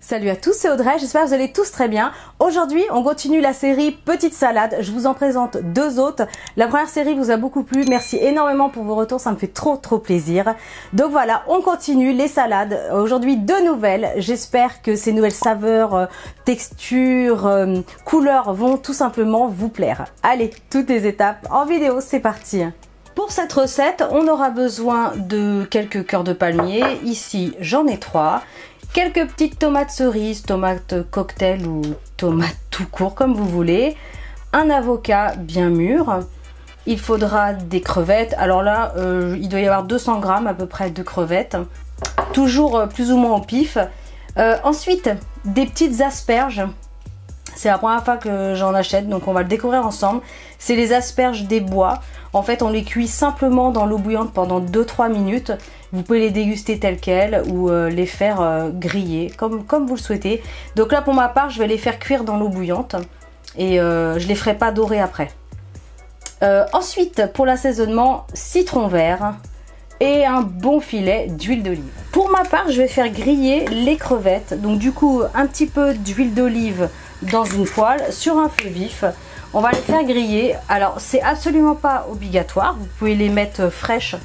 Salut à tous, c'est Audrey, j'espère que vous allez tous très bien. Aujourd'hui, on continue la série Petite Salade. Je vous en présente deux autres. La première série vous a beaucoup plu, merci énormément pour vos retours, ça me fait trop plaisir. Donc voilà, on continue les salades. Aujourd'hui, deux nouvelles. J'espère que ces nouvelles saveurs, textures, couleurs vont tout simplement vous plaire. Allez, toutes les étapes en vidéo, c'est parti. Pour cette recette, on aura besoin de quelques cœurs de palmier. Ici, j'en ai 3. Quelques petites tomates cerises, tomates cocktail ou tomates tout court comme vous voulez. Un avocat bien mûr. Il faudra des crevettes. Alors là, il doit y avoir 200 grammes à peu près de crevettes. Toujours plus ou moins au pif. Ensuite, des petites asperges. C'est la première fois que j'en achète, donc on va le découvrir ensemble. C'est les asperges des bois. En fait, on les cuit simplement dans l'eau bouillante pendant 2-3 minutes. Vous pouvez les déguster telles quelles ou les faire griller, comme vous le souhaitez. Donc là, pour ma part, je vais les faire cuire dans l'eau bouillante. Et je les ferai pas dorer après. Ensuite, pour l'assaisonnement, citron vert et un bon filet d'huile d'olive. Pour ma part, je vais faire griller les crevettes. Donc du coup, un petit peu d'huile d'olive dans une poêle sur un feu vif. On va les faire griller. Alors, c'est absolument pas obligatoire. Vous pouvez les mettre fraîches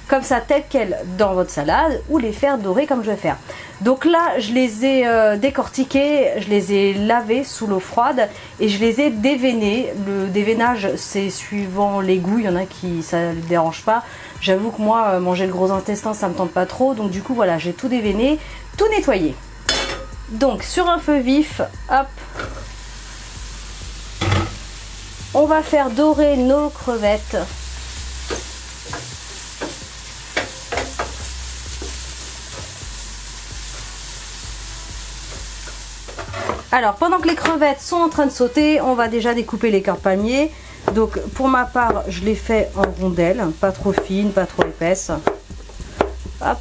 comme ça, telles quelles dans votre salade, ou les faire dorer comme je vais faire. Donc là, je les ai décortiquées, je les ai lavées sous l'eau froide et je les ai déveinées. Le déveinage, c'est suivant les goûts. Il y en a qui ça ne dérange pas. J'avoue que moi, manger le gros intestin, ça me tente pas trop. Donc du coup, voilà, j'ai tout déveiné, tout nettoyé. Donc sur un feu vif, hop, on va faire dorer nos crevettes. Alors pendant que les crevettes sont en train de sauter, on va déjà découper les cœurs de palmier. Donc pour ma part, je les fais en rondelles, pas trop fines, pas trop épaisses. Hop.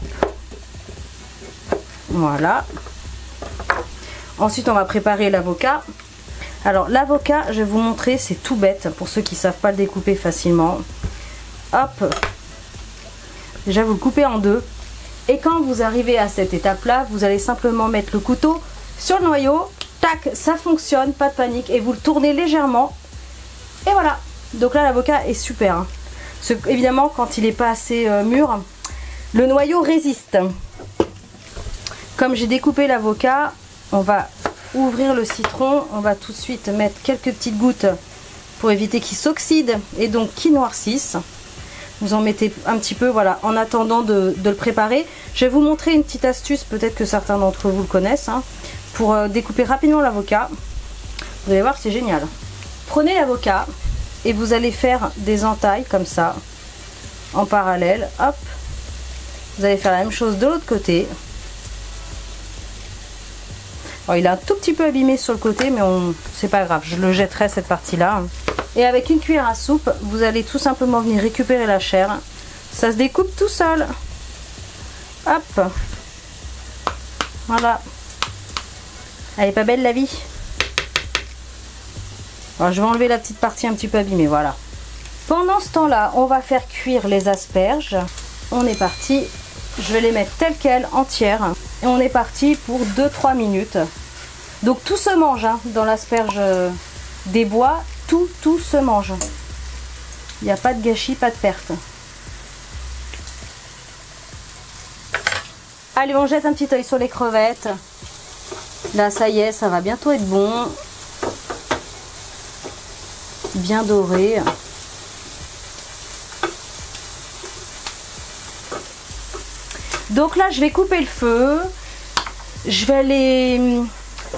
Voilà. Ensuite on va préparer l'avocat. Alors l'avocat, je vais vous montrer, c'est tout bête pour ceux qui ne savent pas le découper facilement. Hop. Déjà vous le coupez en deux. Et quand vous arrivez à cette étape-là, vous allez simplement mettre le couteau sur le noyau. Tac, ça fonctionne, pas de panique. Et vous le tournez légèrement. Et voilà. Donc là, l'avocat est super. Hein. Évidemment, quand il n'est pas assez mûr, le noyau résiste. Comme j'ai découpé l'avocat, on va ouvrir le citron. On va tout de suite mettre quelques petites gouttes pour éviter qu'il s'oxyde et donc qu'il noircisse. Vous en mettez un petit peu, voilà, en attendant de le préparer. Je vais vous montrer une petite astuce, peut-être que certains d'entre vous le connaissent, hein, pour découper rapidement l'avocat. Vous allez voir, c'est génial. Prenez l'avocat et vous allez faire des entailles comme ça, en parallèle. Hop. Vous allez faire la même chose de l'autre côté. Alors, il est un tout petit peu abîmé sur le côté, mais c'est pas grave, je le jetterai cette partie-là. Et avec une cuillère à soupe, vous allez tout simplement venir récupérer la chair. Ça se découpe tout seul. Hop. Voilà. Elle est pas belle la vie. Alors je vais enlever la petite partie un petit peu abîmée, voilà. Pendant ce temps-là, on va faire cuire les asperges. On est parti. Je vais les mettre telles quelles, entières. Et on est parti pour 2-3 minutes. Donc tout se mange hein, dans l'asperge des bois. Tout se mange. Il n'y a pas de gâchis, pas de perte. Allez, on jette un petit œil sur les crevettes. Là, ça y est, ça va bientôt être bon. Bien doré. Donc là, je vais couper le feu. Je vais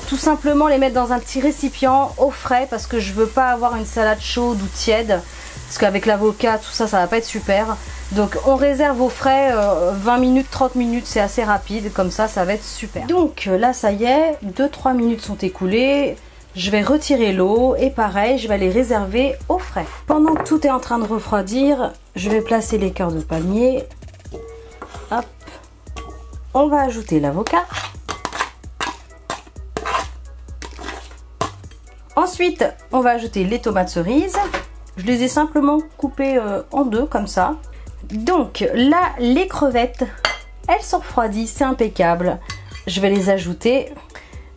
tout simplement les mettre dans un petit récipient au frais parce que je veux pas avoir une salade chaude ou tiède parce qu'avec l'avocat tout ça va pas être super. Donc on réserve au frais 20 minutes 30 minutes, c'est assez rapide, comme ça va être super. Donc là ça y est, 2-3 minutes sont écoulées. Je vais retirer l'eau et pareil je vais les réserver au frais. Pendant que tout est en train de refroidir, je vais placer les cœurs de palmier. Hop. On va ajouter l'avocat. Ensuite, on va ajouter les tomates cerises. Je les ai simplement coupées en deux, comme ça. Donc là, les crevettes, elles sont refroidies, c'est impeccable. Je vais les ajouter.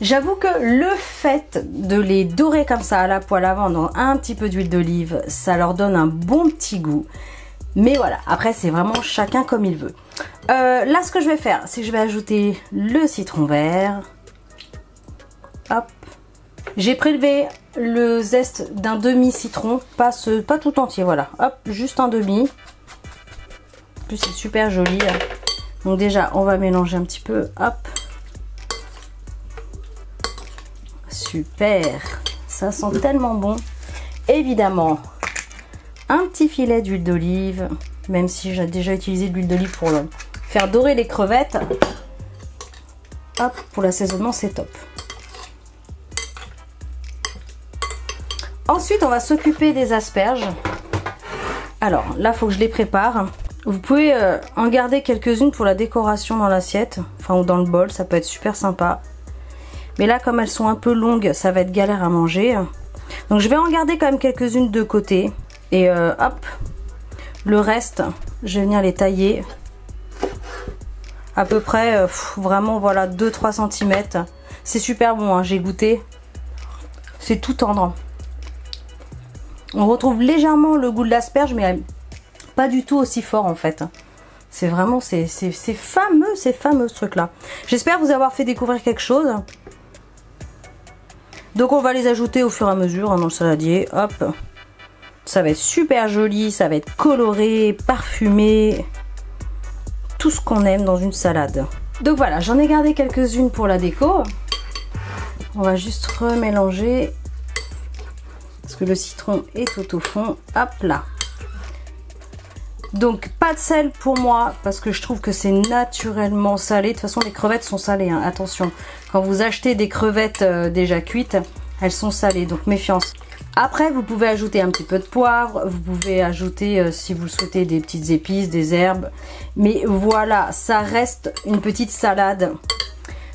J'avoue que le fait de les dorer comme ça à la poêle avant dans un petit peu d'huile d'olive, ça leur donne un bon petit goût. Mais voilà, après c'est vraiment chacun comme il veut. Là ce que je vais faire, c'est que je vais ajouter le citron vert. Hop. J'ai prélevé le zeste d'un demi-citron, pas tout entier, voilà. Hop, juste un demi. En plus c'est super joli. Donc déjà, on va mélanger un petit peu. Hop. Super. Ça sent tellement bon. Évidemment, un petit filet d'huile d'olive. Même si j'ai déjà utilisé de l'huile d'olive pour faire dorer les crevettes. Hop, pour l'assaisonnement, c'est top. Ensuite, on va s'occuper des asperges. Alors, là, il faut que je les prépare. Vous pouvez en garder quelques-unes pour la décoration dans l'assiette. Enfin, ou dans le bol, ça peut être super sympa. Mais là, comme elles sont un peu longues, ça va être galère à manger. Donc, je vais en garder quand même quelques-unes de côté. Et hop, le reste, je vais venir les tailler. À peu près, vraiment, voilà, 2-3 cm. C'est super bon, hein, j'ai goûté. C'est tout tendre. On retrouve légèrement le goût de l'asperge, mais pas du tout aussi fort en fait. C'est vraiment, c'est fameux ce truc-là. J'espère vous avoir fait découvrir quelque chose. Donc on va les ajouter au fur et à mesure dans le saladier. Hop. Ça va être super joli, ça va être coloré, parfumé. Tout ce qu'on aime dans une salade. Donc voilà, j'en ai gardé quelques-unes pour la déco. On va juste remélanger. Parce que le citron est tout au fond. Hop là. Donc pas de sel pour moi parce que je trouve que c'est naturellement salé. De toute façon les crevettes sont salées, hein. Attention, quand vous achetez des crevettes déjà cuites, elles sont salées, donc méfiance. Après vous pouvez ajouter un petit peu de poivre, vous pouvez ajouter si vous le souhaitez des petites épices, des herbes. Mais voilà, ça reste une petite salade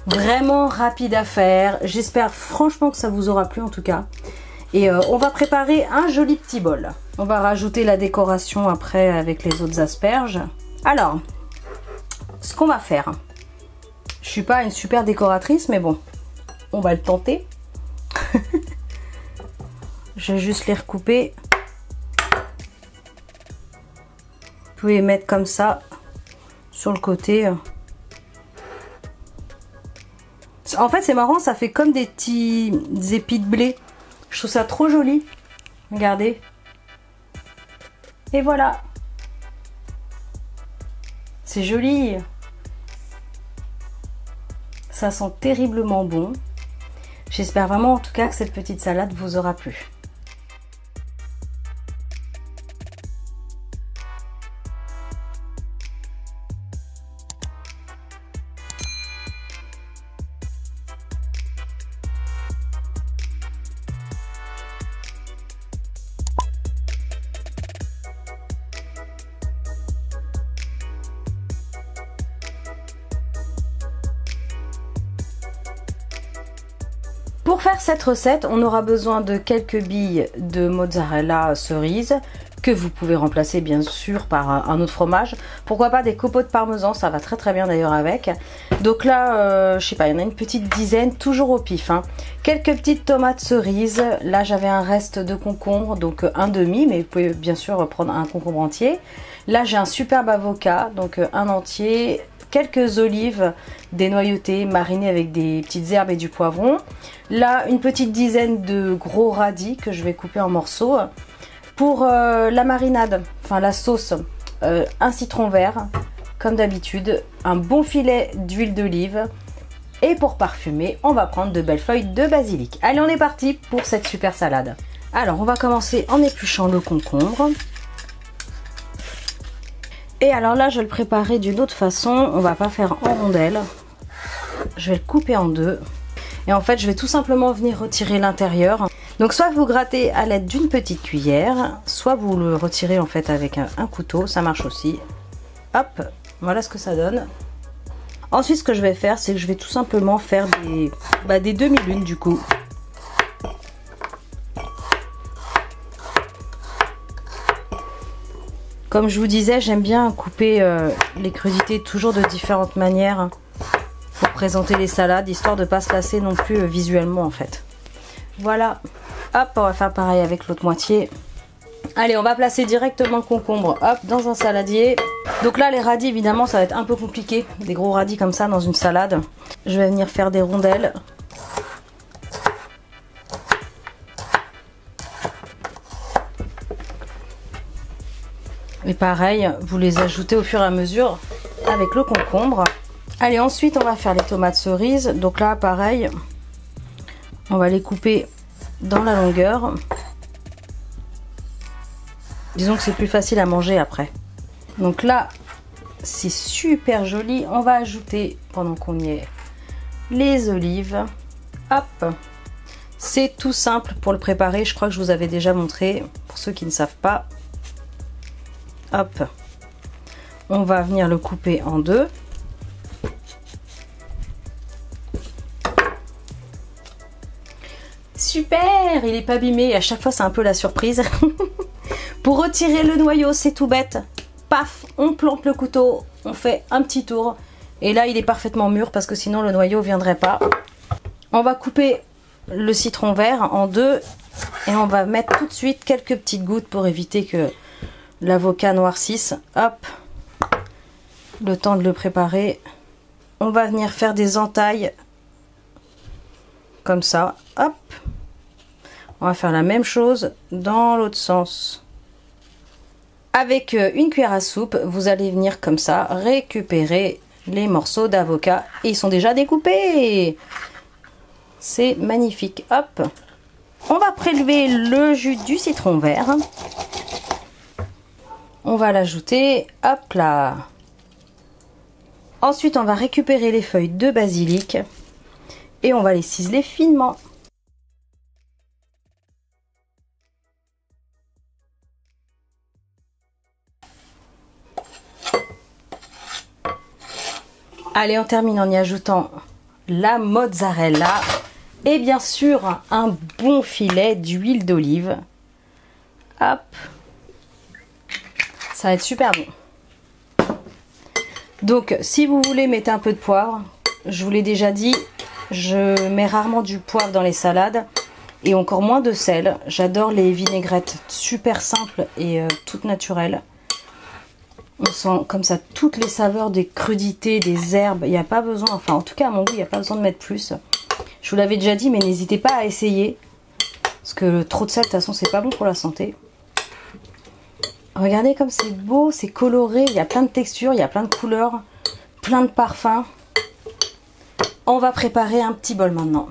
vraiment rapide à faire. J'espère franchement que ça vous aura plu en tout cas. Et on va préparer un joli petit bol. On va rajouter la décoration après avec les autres asperges. Alors, ce qu'on va faire. Je suis pas une super décoratrice, mais bon, on va le tenter. Je vais juste les recouper. Vous pouvez les mettre comme ça, sur le côté. En fait, c'est marrant, ça fait comme des petits épis de blé. Je trouve ça trop joli. Regardez. Et voilà. C'est joli. Ça sent terriblement bon. J'espère vraiment en tout cas que cette petite salade vous aura plu. Pour faire cette recette, on aura besoin de quelques billes de mozzarella cerise que vous pouvez remplacer bien sûr par un autre fromage. Pourquoi pas des copeaux de parmesan, ça va très bien d'ailleurs avec. Donc là, je sais pas, il y en a une petite dizaine, toujours au pif, hein. Quelques petites tomates cerises. Là, j'avais un reste de concombre, donc un demi, mais vous pouvez bien sûr prendre un concombre entier. Là, j'ai un superbe avocat, donc un entier. Quelques olives dénoyautées, marinées avec des petites herbes et du poivron. Là, une petite dizaine de gros radis que je vais couper en morceaux. Pour la marinade, enfin la sauce, un citron vert, comme d'habitude, un bon filet d'huile d'olive. Et pour parfumer, on va prendre de belles feuilles de basilic. Allez, on est parti pour cette super salade. Alors, on va commencer en épluchant le concombre. Et alors là, je vais le préparer d'une autre façon. On va pas faire en rondelles. Je vais le couper en deux. Et en fait, je vais tout simplement venir retirer l'intérieur. Donc soit vous grattez à l'aide d'une petite cuillère, soit vous le retirez en fait avec un couteau. Ça marche aussi. Hop, voilà ce que ça donne. Ensuite, ce que je vais faire, c'est que je vais tout simplement faire des demi-lunes du coup. Comme je vous disais, j'aime bien couper les crudités toujours de différentes manières pour présenter les salades, histoire de pas se lasser non plus visuellement en fait. Voilà, hop, on va faire pareil avec l'autre moitié. Allez, on va placer directement le concombre, hop, dans un saladier. Donc là, les radis, évidemment, ça va être un peu compliqué. Des gros radis comme ça dans une salade. Je vais venir faire des rondelles. Et pareil, vous les ajoutez au fur et à mesure avec le concombre. Allez, ensuite, on va faire les tomates cerises. Donc là, pareil, on va les couper dans la longueur. Disons que c'est plus facile à manger après. Donc là, c'est super joli. On va ajouter, pendant qu'on y est, les olives. Hop. C'est tout simple pour le préparer. Je crois que je vous avais déjà montré, pour ceux qui ne savent pas. Hop. On va venir le couper en deux. Super, il est pas abîmé. À chaque fois, c'est un peu la surprise. Pour retirer le noyau, c'est tout bête. Paf, on plante le couteau, on fait un petit tour. Et là, il est parfaitement mûr parce que sinon, le noyau ne viendrait pas. On va couper le citron vert en deux. Et on va mettre tout de suite quelques petites gouttes pour éviter que l'avocat noircisse. Hop, le temps de le préparer. On va venir faire des entailles comme ça. Hop, on va faire la même chose dans l'autre sens. Avec une cuillère à soupe, vous allez venir comme ça récupérer les morceaux d'avocat. Et ils sont déjà découpés. C'est magnifique. Hop, on va prélever le jus du citron vert. On va l'ajouter. Hop là. Ensuite, on va récupérer les feuilles de basilic et on va les ciseler finement. Allez, on termine en y ajoutant la mozzarella et bien sûr un bon filet d'huile d'olive. Hop, ça va être super bon. Donc si vous voulez, mettez un peu de poivre. Je vous l'ai déjà dit, je mets rarement du poivre dans les salades et encore moins de sel. J'adore les vinaigrettes super simples et toutes naturelles. On sent comme ça toutes les saveurs des crudités, des herbes. Il n'y a pas besoin, enfin en tout cas à mon goût, il n'y a pas besoin de mettre plus. Je vous l'avais déjà dit, mais n'hésitez pas à essayer. Parce que trop de sel, de toute façon, c'est pas bon pour la santé. Regardez comme c'est beau, c'est coloré. Il y a plein de textures, il y a plein de couleurs, plein de parfums. On va préparer un petit bol maintenant.